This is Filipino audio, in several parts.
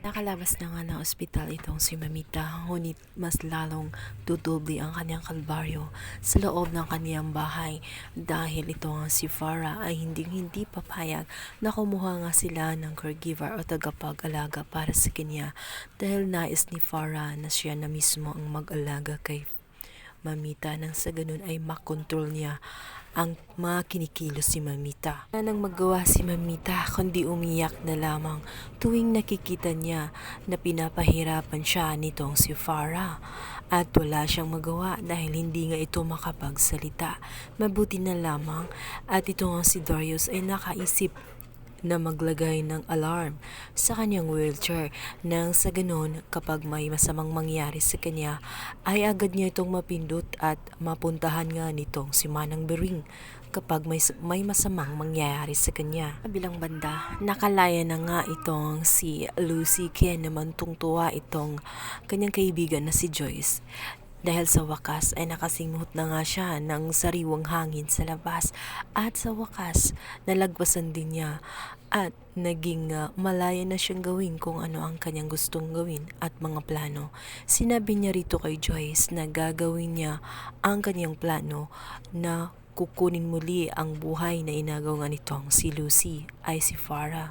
Nakalabas na nga ng ospital itong si Mamita, ngunit mas lalong dudubli ang kanyang kalbaryo sa loob ng kanyang bahay dahil ito nga si Farah ay hindi papayag na kumuha nga sila ng caregiver o tagapag-alaga para sa kanya dahil nais ni Farah na siya na mismo ang mag-alaga kay Mamita nang sa ganun ay makontrol niya ang mga kinikilos si Mamita. Wala nang magawa si Mamita kundi umiyak na lamang tuwing nakikita niya na pinapahirapan siya nitong si Farah. At wala siyang magawa dahil hindi nga ito makapagsalita. Mabuti na lamang at ito nga si Darius ay nakaisip na maglagay ng alarm sa kanyang wheelchair nang sa ganun kapag may masamang mangyari sa kanya ay agad niya itong mapindot at mapuntahan nga nitong si Manang Bering kapag may masamang mangyayari sa kanya. Kabilang banda, nakalaya na nga itong si Lucy kaya naman tungtuwa itong kanyang kaibigan na si Joyce. Dahil sa wakas ay nakasimhot na nga siya ng sariwang hangin sa labas at sa wakas nalagpasan din niya at naging malaya na siyang gawin kung ano ang kanyang gustong gawin at mga plano. Sinabi niya rito kay Joyce na gagawin niya ang kanyang plano na kukunin muli ang buhay na inagaw nga nitong si Lucy ay si Farah.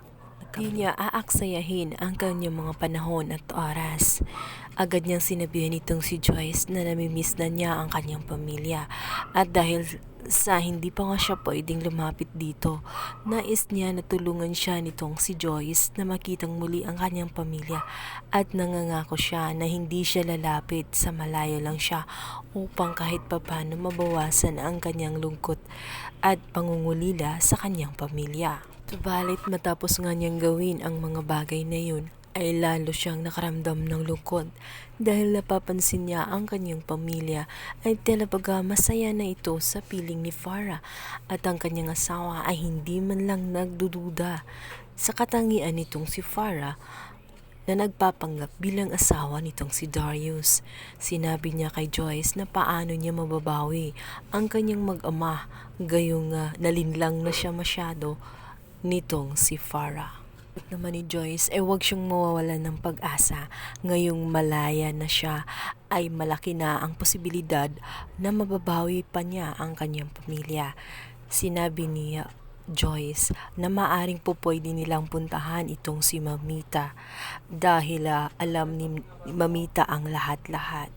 Hindi niya aaksayahin ang kanyang mga panahon at oras. Agad niyang sinabihan itong si Joyce na namimiss na niya ang kanyang pamilya. At dahil sa hindi pa nga siya pwedeng lumapit dito, nais niya na tulungan siya nitong si Joyce na makitang muli ang kanyang pamilya. At nangangako siya na hindi siya lalapit sa malayo lang siya upang kahit papano mabawasan ang kanyang lungkot at pangungulila sa kanyang pamilya. Subalit matapos nga niyang gawin ang mga bagay na yun, ay lalo siyang nakaramdam ng lungkot dahil napapansin niya ang kanyang pamilya ay talaga masaya na ito sa piling ni Farah at ang kanyang asawa ay hindi man lang nagdududa sa katangian nitong si Farah na nagpapanggap bilang asawa nitong si Darius. Sinabi niya kay Joyce na paano niya mababawi ang kanyang mag-ama gayong nalinlang na siya masyado nitong si Farah. At naman ni Joyce ay huwag siyang mawawalan ng pag-asa ngayong malaya na siya ay malaki na ang posibilidad na mababawi pa niya ang kanyang pamilya. Sinabi ni Joyce na maaring po pwede nilang puntahan itong si Mamita dahil alam ni Mamita ang lahat-lahat.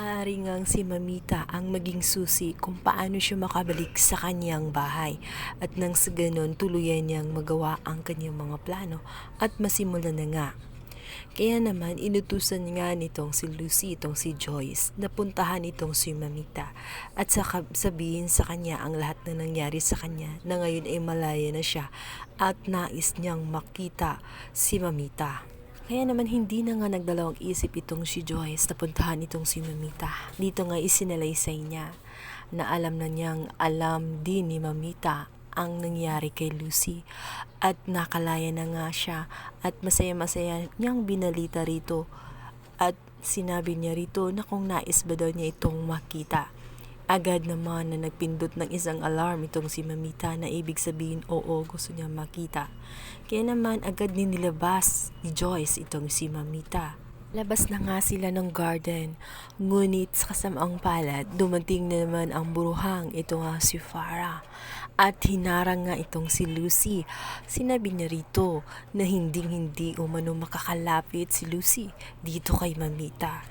Ari ngang si Mamita ang maging susi kung paano siya makabalik sa kanyang bahay at nang sa ganon tuluyan niyang magawa ang kanyang mga plano at masimulan na nga. Kaya naman inutusan nga nitong si Lucy itong si Joyce na puntahan itong si Mamita at sabihin sa kanya ang lahat na nangyari sa kanya na ngayon ay malaya na siya at nais niyang makita si Mamita. Kaya naman hindi na nga nagdalawang isip itong si Joyce na puntahan itong si Mamita. Dito nga isinalaysay niya na alam na niyang alam din ni Mamita ang nangyari kay Lucy at nakalaya na nga siya at masaya-masaya niyang binalita rito at sinabi niya rito na kung nais ba daw niya itong makita. Agad naman na nagpindot ng isang alarm itong si Mamita na ibig sabihin oo gusto niya makita. Kaya naman agad din nilabas ni Joyce itong si Mamita. Labas na nga sila ng garden, ngunit sa kasamaang palad dumating na naman ang buruhang ito nga si Farah at hinarang nga itong si Lucy. Sinabi niya rito na hindi umano makakalapit si Lucy dito kay Mamita